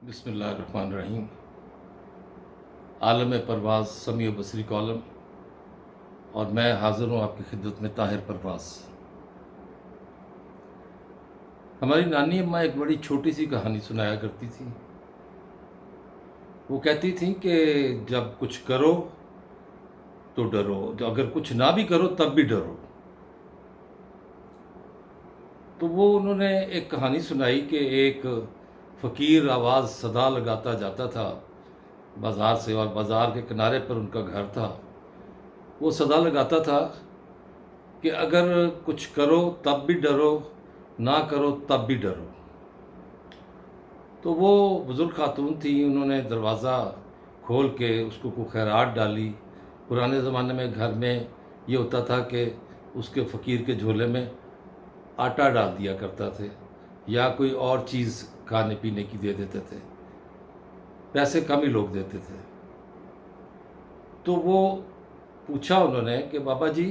بسم اللہ الرحمن الرحیم۔ عالم پرواز سمیع و بصری کالم، اور میں حاضر ہوں آپ کی خدمت میں طاہر پرواز۔ ہماری نانی اماں ایک بڑی چھوٹی سی کہانی سنایا کرتی تھی۔ وہ کہتی تھیں کہ جب کچھ کرو تو ڈرو، اگر کچھ نہ بھی کرو تب بھی ڈرو۔ تو وہ انہوں نے ایک کہانی سنائی کہ ایک فقیر آواز صدا لگاتا جاتا تھا بازار سے، اور بازار کے کنارے پر ان کا گھر تھا۔ وہ صدا لگاتا تھا کہ اگر کچھ کرو تب بھی ڈرو، نہ کرو تب بھی ڈرو۔ تو وہ بزرگ خاتون تھی، انہوں نے دروازہ کھول کے اس کو کوئی خیرات ڈالی۔ پرانے زمانے میں گھر میں یہ ہوتا تھا کہ اس کے فقیر کے جھولے میں آٹا ڈال دیا کرتا تھے، یا کوئی اور چیز کھانے پینے کی دے دیتے تھے، پیسے کم ہی لوگ دیتے تھے۔ تو وہ پوچھا انہوں نے کہ بابا جی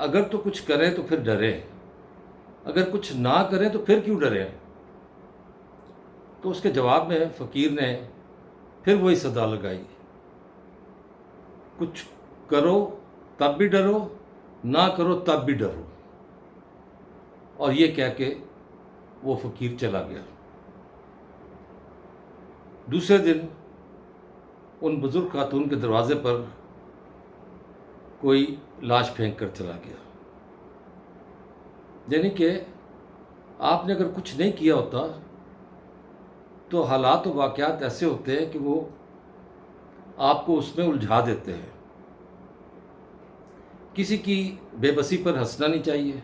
اگر تو کچھ کریں تو پھر ڈریں، اگر کچھ نہ کریں تو پھر کیوں ڈریں؟ تو اس کے جواب میں فقیر نے پھر وہی صدا لگائی، کچھ کرو تب بھی ڈرو، نہ کرو تب بھی ڈرو۔ اور یہ کہہ کے وہ فقیر چلا گیا۔ دوسرے دن ان بزرگ خاتون کے دروازے پر کوئی لاش پھینک کر چلا گیا۔ یعنی کہ آپ نے اگر کچھ نہیں کیا ہوتا تو حالات و واقعات ایسے ہوتے ہیں کہ وہ آپ کو اس میں الجھا دیتے ہیں۔ کسی کی بے بسی پر ہنسنا نہیں چاہیے،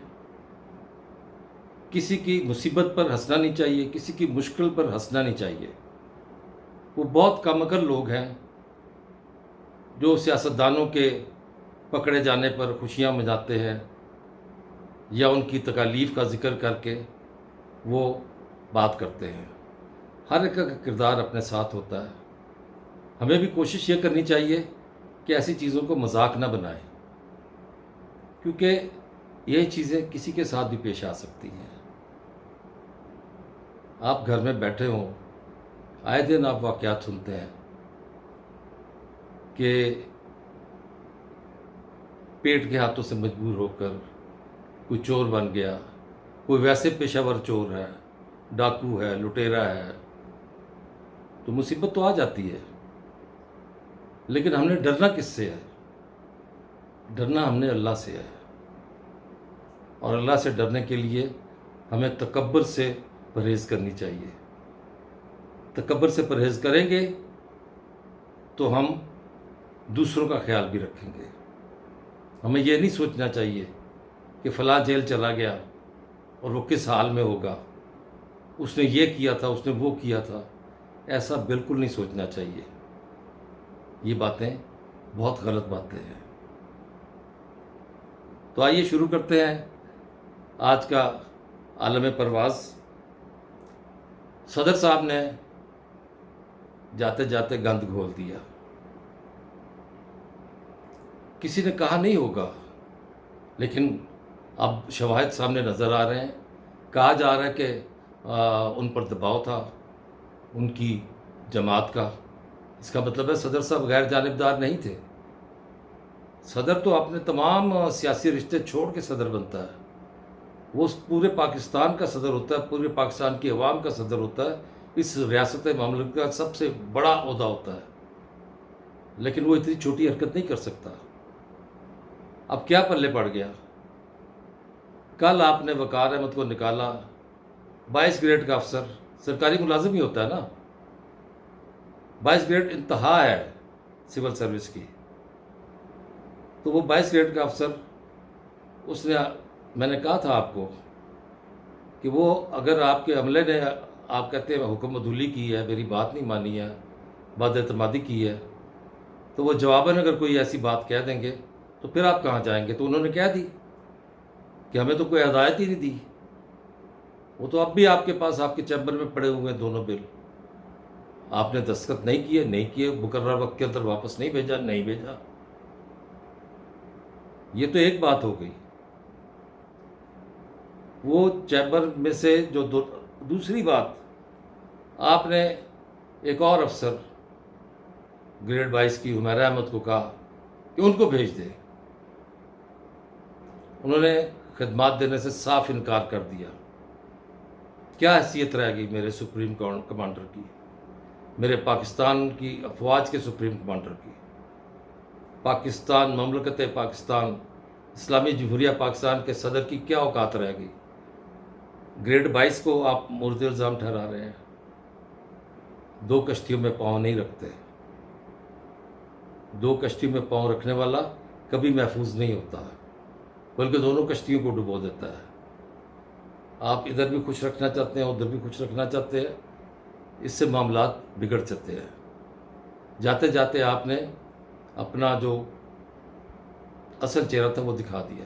کسی کی مصیبت پر ہنسنا نہیں چاہیے، کسی کی مشکل پر ہنسنا نہیں چاہیے۔ وہ بہت کم عقل لوگ ہیں جو سیاستدانوں کے پکڑے جانے پر خوشیاں مناتے ہیں، یا ان کی تکالیف کا ذکر کر کے وہ بات کرتے ہیں۔ ہر ایک کا کردار اپنے ساتھ ہوتا ہے۔ ہمیں بھی کوشش یہ کرنی چاہیے کہ ایسی چیزوں کو مذاق نہ بنائیں، کیونکہ یہی چیزیں کسی کے ساتھ بھی پیش آ سکتی ہیں۔ آپ گھر میں بیٹھے ہوں، آئے دن آپ واقعات سنتے ہیں کہ پیٹ کے ہاتھوں سے مجبور ہو کر کوئی چور بن گیا، کوئی ویسے پیشہ ور چور ہے، ڈاکو ہے، لٹیرا ہے، تو مصیبت تو آ جاتی ہے۔ لیکن ہم نے ڈرنا کس سے ہے؟ ڈرنا ہم نے اللہ سے ہے، اور اللہ سے ڈرنے کے لیے ہمیں تکبر سے پرہیز کرنی چاہیے۔ تکبر سے پرہیز کریں گے تو ہم دوسروں کا خیال بھی رکھیں گے۔ ہمیں یہ نہیں سوچنا چاہیے کہ فلاں جیل چلا گیا اور وہ کس حال میں ہوگا، اس نے یہ کیا تھا، اس نے وہ کیا تھا۔ ایسا بالکل نہیں سوچنا چاہیے۔ یہ باتیں بہت غلط باتیں ہیں۔ تو آئیے شروع کرتے ہیں آج کا عالم پرواز۔ صدر صاحب نے جاتے جاتے گند گھول دیا۔ کسی نے کہا نہیں ہوگا، لیکن اب شواہد سامنے نظر آ رہے ہیں۔ کہا جا رہا ہے کہ ان پر دباؤ تھا ان کی جماعت کا۔ اس کا مطلب ہے صدر صاحب غیر جانبدار نہیں تھے۔ صدر تو اپنے تمام سیاسی رشتے چھوڑ کے صدر بنتا ہے۔ وہ پورے پاکستان کا صدر ہوتا ہے، پورے پاکستان کی عوام کا صدر ہوتا ہے، اس ریاست مملکت کا سب سے بڑا عہدہ ہوتا ہے، لیکن وہ اتنی چھوٹی حرکت نہیں کر سکتا۔ اب کیا پلے پڑ گیا؟ کل آپ نے وقار احمد کو نکالا، 22 گریڈ کا افسر، سرکاری ملازم ہی ہوتا ہے نا، 22 گریڈ انتہا ہے سول سروس کی۔ تو وہ 22 گریڈ کا افسر، اس نے، میں نے کہا تھا آپ کو کہ وہ اگر آپ کے عملے نے، آپ کہتے ہیں حکم عدولی کی ہے، میری بات نہیں مانی ہے، بد اعتمادی کی ہے، تو وہ جواباً اگر کوئی ایسی بات کہہ دیں گے تو پھر آپ کہاں جائیں گے؟ تو انہوں نے کہہ دی کہ ہمیں تو کوئی ہدایت ہی نہیں دی۔ وہ تو اب بھی آپ کے پاس، آپ کے چیمبر میں پڑے ہوئے ہیں دونوں بل، آپ نے دستخط نہیں کیے، مقررہ وقت کے اندر واپس نہیں بھیجا۔ یہ تو ایک بات ہو گئی۔ وہ چیمبر میں سے جو دوسری بات آپ نے ایک اور افسر گریڈ 22 کی حمیرہ احمد کو کہا کہ ان کو بھیج دیں. انہوں نے خدمات دینے سے صاف انکار کر دیا. کیا حیثیت رہے گی میرے سپریم کمانڈر کی، میرے پاکستان کی افواج کے سپریم کمانڈر کی، پاکستان مملکت پاکستان اسلامی جمہوریہ پاکستان کے صدر کی کیا اوقات رہے گی؟ گریڈ 22 کو آپ مورد الزام ٹھہرا رہے ہیں. 2 کشتیوں میں پاؤں نہیں رکھتے. 2 کشتیوں میں پاؤں رکھنے والا کبھی محفوظ نہیں ہوتا، بلکہ دونوں کشتیوں کو ڈبو دیتا ہے. آپ ادھر بھی خوش رکھنا چاہتے ہیں، ادھر بھی خوش رکھنا چاہتے ہیں، اس سے معاملات بگڑ جاتے ہیں. جاتے جاتے آپ نے اپنا جو اصل چہرہ تھا وہ دکھا دیا.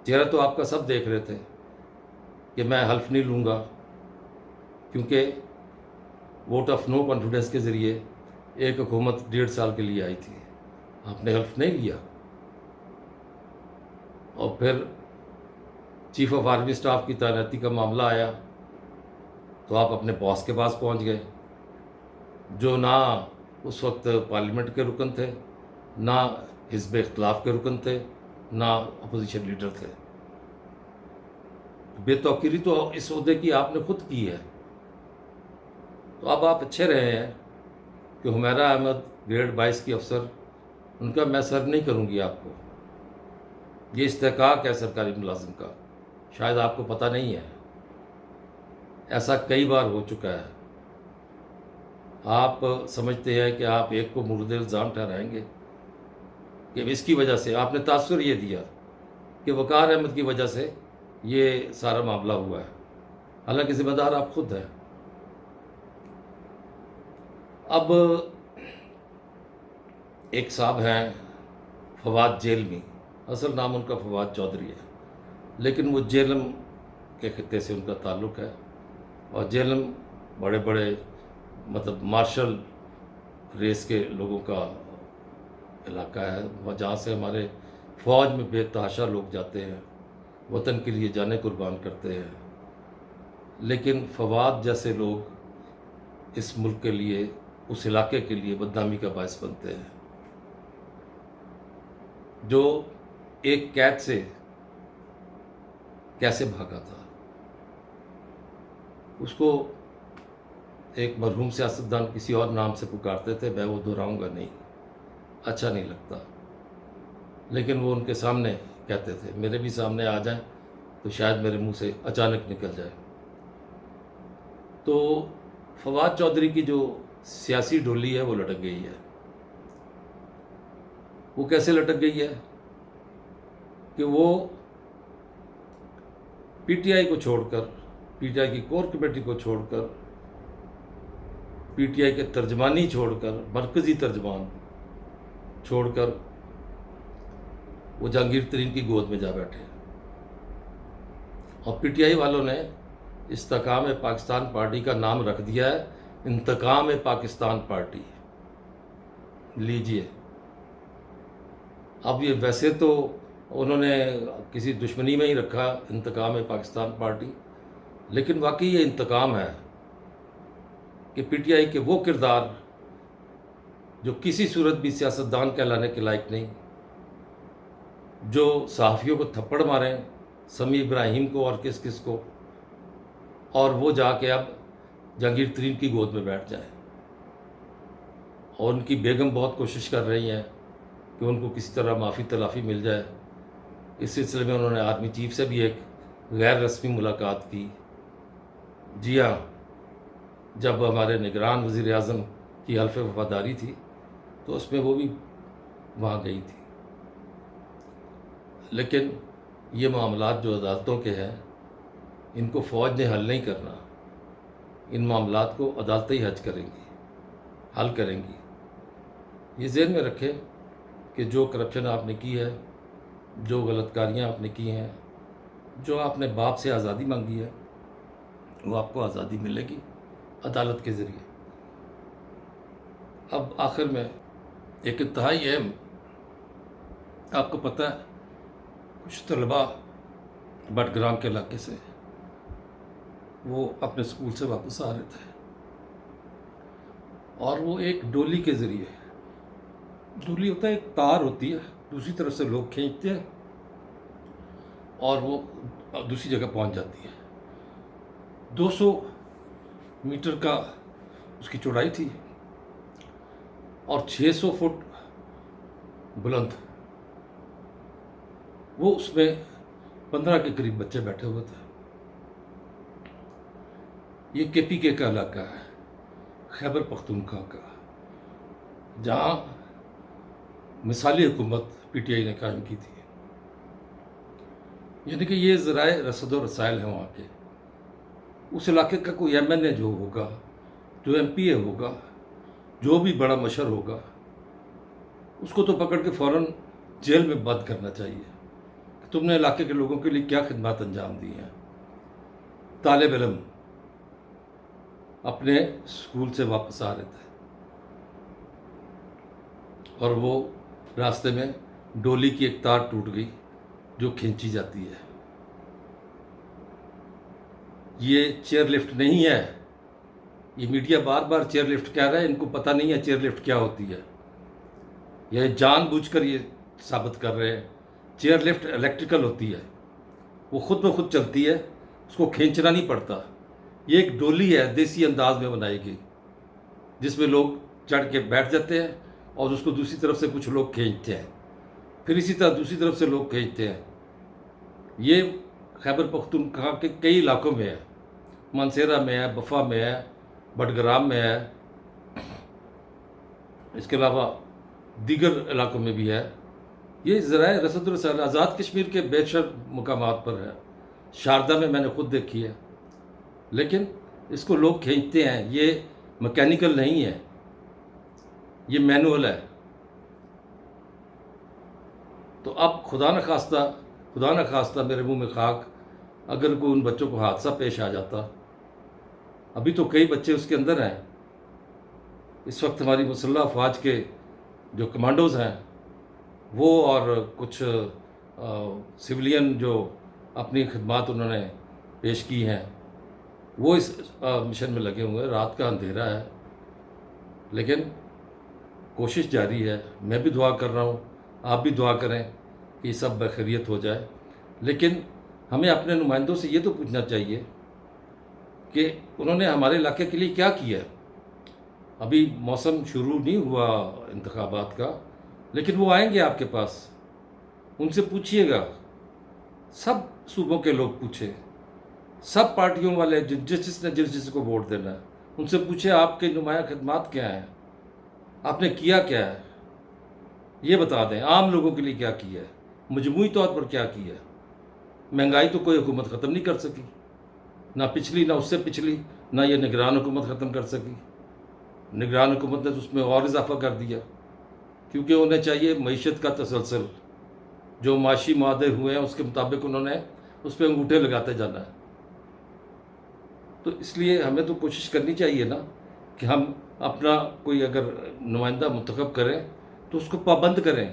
چہرہ تو آپ کا سب دیکھ رہے تھے کہ میں حلف نہیں لوں گا، کیونکہ ووٹ آف نو کانفیڈنس کے ذریعے ایک حکومت 1.5 سال کے لیے آئی تھی. آپ نے حلف نہیں لیا، اور پھر چیف آف آرمی اسٹاف کی تعیناتی کا معاملہ آیا تو آپ اپنے باس کے پاس پہنچ گئے، جو نہ اس وقت پارلیمنٹ کے رکن تھے، نہ حزب اختلاف کے رکن تھے، نہ اپوزیشن لیڈر تھے. بے توقیری تو اس عہدے کی آپ نے خود کی ہے. تو اب آپ اچھے رہے ہیں کہ حمیرہ احمد گریڈ 22 کی افسر، ان کا میں سر نہیں کروں گی آپ کو. یہ استحقاق ہے سرکاری ملازم کا، شاید آپ کو پتہ نہیں ہے. ایسا کئی بار ہو چکا ہے. آپ سمجھتے ہیں کہ آپ ایک کو مورد الزام ٹھہرائیں گے کہ اس کی وجہ سے آپ نے تاثر یہ دیا کہ وقار احمد کی وجہ سے یہ سارا معاملہ ہوا ہے، حالانکہ ذمہ دار آپ خود ہیں. اب ایک صاحب ہیں فواد جیلمی، اصل نام ان کا فواد چودھری ہے، لیکن وہ جیلم کے خطے سے ان کا تعلق ہے. اور جیلم بڑے بڑے مطلب مارشل ریس کے لوگوں کا علاقہ ہے، جہاں سے ہمارے فوج میں بے تحاشا لوگ جاتے ہیں، وطن کے لیے جانیں قربان کرتے ہیں. لیکن فواد جیسے لوگ اس ملک کے لیے، اس علاقے کے لیے بدنامی کا باعث بنتے ہیں. جو ایک قید سے کیسے بھاگا تھا، اس کو ایک مرحوم سیاستدان کسی اور نام سے پکارتے تھے، میں وہ دہراؤں گا نہیں، اچھا نہیں لگتا، لیکن وہ ان کے سامنے کہتے تھے. میرے بھی سامنے آ جائیں تو شاید میرے منہ سے اچانک نکل جائے. تو فواد چودھری کی جو سیاسی ڈولی ہے وہ لٹک گئی ہے. وہ کیسے لٹک گئی ہے کہ وہ پی ٹی آئی کو چھوڑ کر، پی ٹی آئی کی کور کمیٹی کو چھوڑ کر، پی ٹی آئی کے ترجمانی چھوڑ کر، مرکزی ترجمان چھوڑ کر وہ جہانگیر ترین کی گود میں جا بیٹھے. اور پی ٹی آئی والوں نے استحکام پاکستان پارٹی کا نام رکھ دیا ہے انتقام پاکستان پارٹی. لیجئے، اب یہ ویسے تو انہوں نے کسی دشمنی میں ہی رکھا انتقام پاکستان پارٹی، لیکن واقعی یہ انتقام ہے کہ پی ٹی آئی کے وہ کردار جو کسی صورت بھی سیاستدان کہلانے کے لائق نہیں، جو صحافیوں کو تھپڑ ماریں، سمیع ابراہیم کو اور کس کس کو، اور وہ جا کے اب جہانگیر ترین کی گود میں بیٹھ جائیں. اور ان کی بیگم بہت کوشش کر رہی ہیں کہ ان کو کسی طرح معافی تلافی مل جائے. اس سلسلے میں انہوں نے آرمی چیف سے بھی ایک غیر رسمی ملاقات کی. جی ہاں، جب ہمارے نگران وزیر اعظم کی حلف وفاداری تھی تو اس میں وہ بھی وہاں گئی تھی. لیکن یہ معاملات جو عدالتوں کے ہیں، ان کو فوج نے حل نہیں کرنا. ان معاملات کو عدالتیں ہی حل کریں گی. یہ ذہن میں رکھیں کہ جو کرپشن آپ نے کی ہے، جو غلط کاریاں آپ نے کی ہیں، جو آپ نے باپ سے آزادی مانگی ہے، وہ آپ کو آزادی ملے گی عدالت کے ذریعے. اب آخر میں ایک انتہائی اہم، آپ کو پتہ ہے کچھ طلباء بٹ گرام کے علاقے سے وہ اپنے اسکول سے واپس آ رہے تھے. اور وہ ایک ڈولی کے ذریعے، ڈولی ہوتا ہے ایک تار ہوتی ہے، دوسری طرف سے لوگ کھینچتے ہیں اور وہ دوسری جگہ پہنچ جاتی ہے۔ 200 میٹر کا اس کی چوڑائی تھی اور 600 فٹ بلند۔ وہ اس میں 15 کے قریب بچے بیٹھے ہوئے تھے۔ یہ کے پی کے کا علاقہ ہے، خیبر پختونخوا کا، جہاں مثالی حکومت پی ٹی آئی نے قائم کی تھی۔ یعنی کہ یہ ذرائع رسد و رسائل ہیں وہاں کے۔ اس علاقے کا کوئی ایم این اے جو ہوگا، جو ایم پی اے ہوگا، جو بھی بڑا مشر ہوگا، اس کو تو پکڑ کے فوراً جیل میں بند کرنا چاہیے کہ تم نے علاقے کے لوگوں کے لیے کیا خدمات انجام دی ہیں۔ طالب علم اپنے اسکول سے واپس آ رہے تھے اور وہ راستے میں ڈولی کی ایک تار ٹوٹ گئی جو کھینچی جاتی ہے۔ یہ چیئر لفٹ نہیں ہے۔ یہ میڈیا بار بار چیئر لفٹ کہہ رہا ہے، ان کو پتہ نہیں ہے چیئر لفٹ کیا ہوتی ہے۔ یہ جان بوجھ کر یہ ثابت کر رہے ہیں۔ چیئر لفٹ الیکٹریکل ہوتی ہے، وہ خود بخود چلتی ہے، اس کو کھینچنا نہیں پڑتا۔ یہ ایک ڈولی ہے دیسی انداز میں بنائی گئی، جس میں لوگ چڑھ کے بیٹھ جاتے ہیں اور اس کو دوسری طرف سے کچھ لوگ کھینچتے ہیں، پھر اسی طرح دوسری طرف سے لوگ کھینچتے ہیں۔ یہ خیبر پختونخوا کے کئی علاقوں میں ہے، مانسہرہ میں ہے، بفا میں ہے، بٹگرام میں ہے، اس کے علاوہ دیگر علاقوں میں بھی ہے۔ یہ ذرائع رسد و رسائل آزاد کشمیر کے بیشتر مقامات پر ہے۔ شاردہ میں نے خود دیکھی ہے، لیکن اس کو لوگ کھینچتے ہیں۔ یہ مکینیکل نہیں ہے، یہ مینول ہے۔ تو اب خدا نخواستہ میرے منہ میں خاک اگر کوئی ان بچوں کو حادثہ پیش آ جاتا۔ ابھی تو کئی بچے اس کے اندر ہیں۔ اس وقت ہماری مسلح افواج کے جو کمانڈوز ہیں وہ اور کچھ سویلین جو اپنی خدمات انہوں نے پیش کی ہیں، وہ اس مشن میں لگے ہوئے ہیں۔ رات کا اندھیرا ہے لیکن کوشش جاری ہے۔ میں بھی دعا کر رہا ہوں، آپ بھی دعا کریں کہ یہ سب بخیریت ہو جائے۔ لیکن ہمیں اپنے نمائندوں سے یہ تو پوچھنا چاہیے کہ انہوں نے ہمارے علاقے کے لیے کیا کیا ہے۔ ابھی موسم شروع نہیں ہوا انتخابات کا، لیکن وہ آئیں گے آپ کے پاس، ان سے پوچھیے گا۔ سب صوبوں کے لوگ پوچھیں، سب پارٹیوں والے جس نے جس کو ووٹ دینا ہے، ان سے پوچھیں آپ کے نمایاں خدمات کیا ہیں، آپ نے کیا کیا ہے، یہ بتا دیں۔ عام لوگوں کے لیے کیا کیا ہے، مجموعی طور پر کیا کیا ہے۔ مہنگائی تو کوئی حکومت ختم نہیں کر سکی، نہ پچھلی نہ اس سے پچھلی، نہ یہ نگران حکومت ختم کر سکی۔ نگران حکومت نے تو اس میں اور اضافہ کر دیا، کیونکہ انہیں چاہیے معیشت کا تسلسل، جو معاشی معاہدے ہوئے ہیں اس کے مطابق انہوں نے اس پہ انگوٹھے لگاتے جانا ہے۔ تو اس لیے ہمیں تو کوشش کرنی چاہیے نا کہ ہم اپنا کوئی اگر نمائندہ منتخب کریں تو اس کو پابند کریں،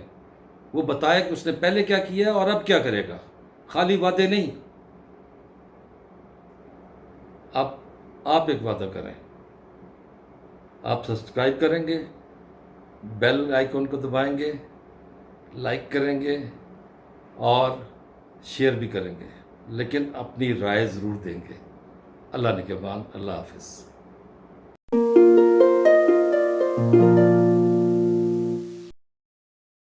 وہ بتائے کہ اس نے پہلے کیا کیا اور اب کیا کرے گا، خالی وعدے نہیں۔ اب آپ ایک وعدہ کریں، آپ سبسکرائب کریں گے، بیل آئیکن کو دبائیں گے، لائک کریں گے اور شیئر بھی کریں گے، لیکن اپنی رائے ضرور دیں گے۔ اللہ نگہبان، اللہ حافظ۔